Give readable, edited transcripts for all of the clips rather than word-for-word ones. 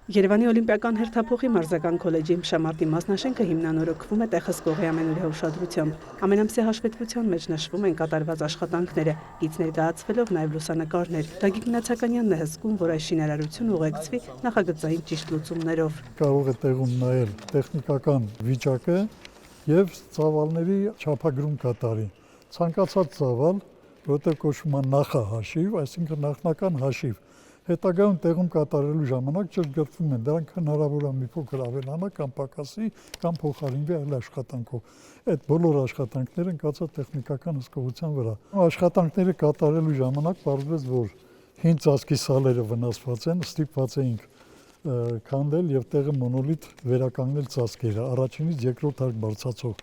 Երևանի Օլիմպիական հերթափոխի մարզական քոլեջի ըմբշամարտի մասնաշենքը հիմնանորոգվում է տեղհսկողի ամենօրյա ուշադրությամբ։ Ամենամսյա հաշվետվության մեջ նշվում են կատարված աշխատանքները, գիծ ներկայացվելով նաև լուսանկարներ։ Գագիկ Մնացականյանն է հսկում, որ այս շինարարությունը ուղեկցվի նախագծային ճիշտ լուծումներով։ Կարող է տեղում նայել տեխնիկական վիճակը եւ ծավալների չափագրում կատարի։ Ցանկացած ծավալ, որտեղ կոչվում է նախահաշիվ, այսինքն նախնական հաշիվ, հետագայում տեղում կատարելու ժամանակ ճշգրտվում են, դրանք հնարավոր է մի փոքր ավելանա կամ պակասի կամ փոխարինվի այլ աշխատանքով։ Այդ բոլոր աշխատանքները ընկած է տեխնիկական հսկողության վրա։ Աշխատանքները կատարելու ժամանակ պարզվեց, որ հին ծածկի սալերը վնասված են, ստիպված էինք քանդել եւ տեղը մոնոլիթ վերականգնել ծածկերը, առաջինից երկրորդ հարկ բարձրացող։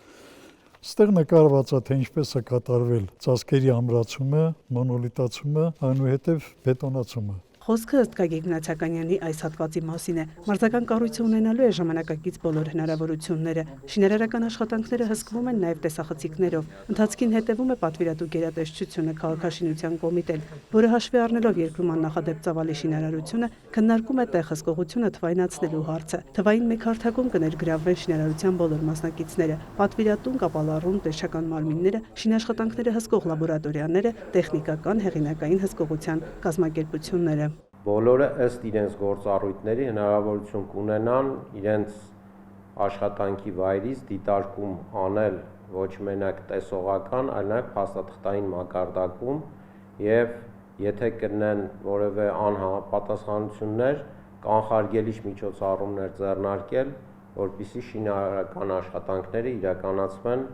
Ստեղ նկարված է, թե ինչպես է կատարվել ծածկերի ամրացումը, մոնոլիթացումը, այնուհետև բետոնացումը։ Խոսքը ըստ Գագիկ Մնացականյանի այս հատվածի մասին է։ Մարզական կառույցը ունենալու է ժամանակակից բոլոր հնարավորությունները։ Շինարարական աշխատանքները հսկվում են նաև տեսախցիկներով։ Ընթացքին հետևում է պատվիրատու գերատեսչությունը քաղաքաշինության կոմիտեն, որը հաշվի առնելով երկրում աննախադեպ ծավալի շինարարությունը, քննարկում է տեղհսկողությունը թվայնացնելու հարցը։ Թվային մեկ հարթակում կներգրավվեն շինարարության բոլոր մասնակիցները՝ պատվիրատուն, կապալառուն, տեսչական մարմինները, շինաշխատանքները հսկող լաբորատորիաները, տեխնիկական, հեղինակային հսկողության կազմակերպությունները։ Բոլորը ըստ իրենց գործառույթների հնարավորություն կունենան իրենց աշխատանքի վայրից դիտարկում անել ոչ մենակ տեսողական, այլ նաև փաստաթղթային մակարդակում եւ եթե կրնեն որևէ անհամապատասխանություններ, կանխարգելիչ միջոցառումներ ձեռնարկել, որպեսզի շինարարական աշխատանքները իրականացվեն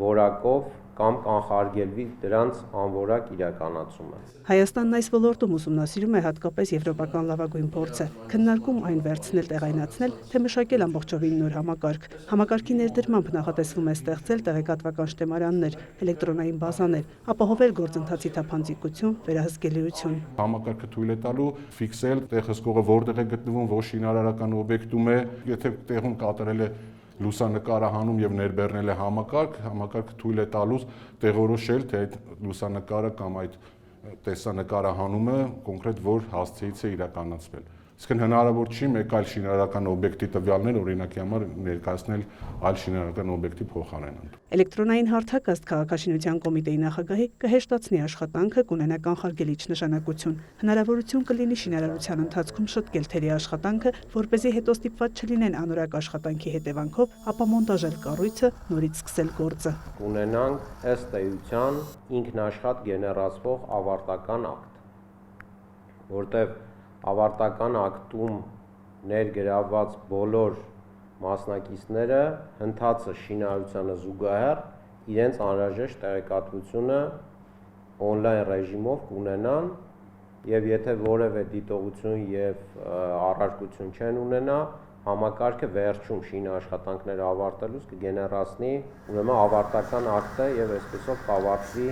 որակով կամ կանխարգելվի դրանց անորակ իրականացումը։ Հայաստանն այս ոլորտում ուսումնասիրում է հատկապես եվրոպական լավագույն փորձը, քննարկում այն վերցնել, տեղայնացնել, թե մշակել ամբողջովին նոր համակարգ։ Համակարգի ներդրմամբ նախատեսվում է ստեղծել տեղեկատվական շտեմարաններ, էլեկտրոնային բազաներ, ապահովել գործընթացի թափանցիկություն, վերահսկելիություն։ Համակարգը թույլ է տալու ֆիքսել տեղհսկողը որտեղ է գտնվում, ոչ շինարարական օբյեկտում է, եթե տեղում կատարել է լուսանկարահանում եւ ներբեռնել է համակարգը թույլ է տալուց տեղորոշել, թե այդ լուսանկարը կամ այդ տեսանկարահանումը կոնկրետ որ հասցեից է իրականացվել։ Իսկ հնարավոր չի մեկ այլ շինարարական օբյեկտի տվյալներ օրինակի համար ներկայացնել այլ շինարարական օբյեկտի փոխարեն։ Էլեկտրոնային հարթակը ըստ քաղաքաշինության կոմիտեի նախագահի կհեշտացնի աշխատանքը, կունենա կանխարգելիչ նշանակություն։ Հնարավորություն կլինի շինարարության ընթացքում շտկել թերի աշխատանքը, որպեսզի հետո ստիպված չլինեն անորակ աշխատանքի հետևանքով ապամոնտաժել կառույցը, նորից սկսել գործը։ Կունենանք ըստ էության ինքնաշխատ գեներացվող ավարտական ակտ, որտեղ ավարտական ակտում ներգրավված բոլոր մասնակիցները ընթացը շինարարությանը զուգահեռ իրենց անհրաժեշտ տեղեկատվությունը on-line ռեժիմով կունենան եւ եթե որևէ դիտողություն եւ առարկություն չեն ունենա, համակարգը վերջում շինաշխատանքները ավարտելուց կգեներացնի ուրեմն ավարտական ակտը եւ այսպեսով կավարտվի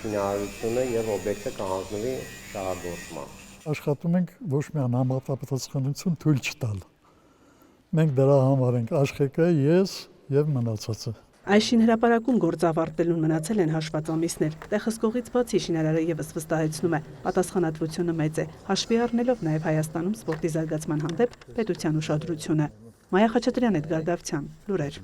շինարարությունը եւ օբյեկտը կհանձնվի շահագործման։ Աշխատում ենք ոչ միայն համապատասխանություն թույլ չտալ։ Մենք դրա համար ենք աշխեկը, ես եւ մնացածը։ Այս շինհրապարակում գործ ավարտելուն մնացել են հաշված ամիսներ։ Տեղհսկողից բացի շինարարը եւս վստահեցնում է, պատասխանատվությունը մեծ է, հաշվի առնելով նաեւ Հայաստանում սպորտի զարգացման հանդեպ պետության ուշադրությունը։ Մայա Խաչատրյան, Էդգար Դավթյան, լուրեր։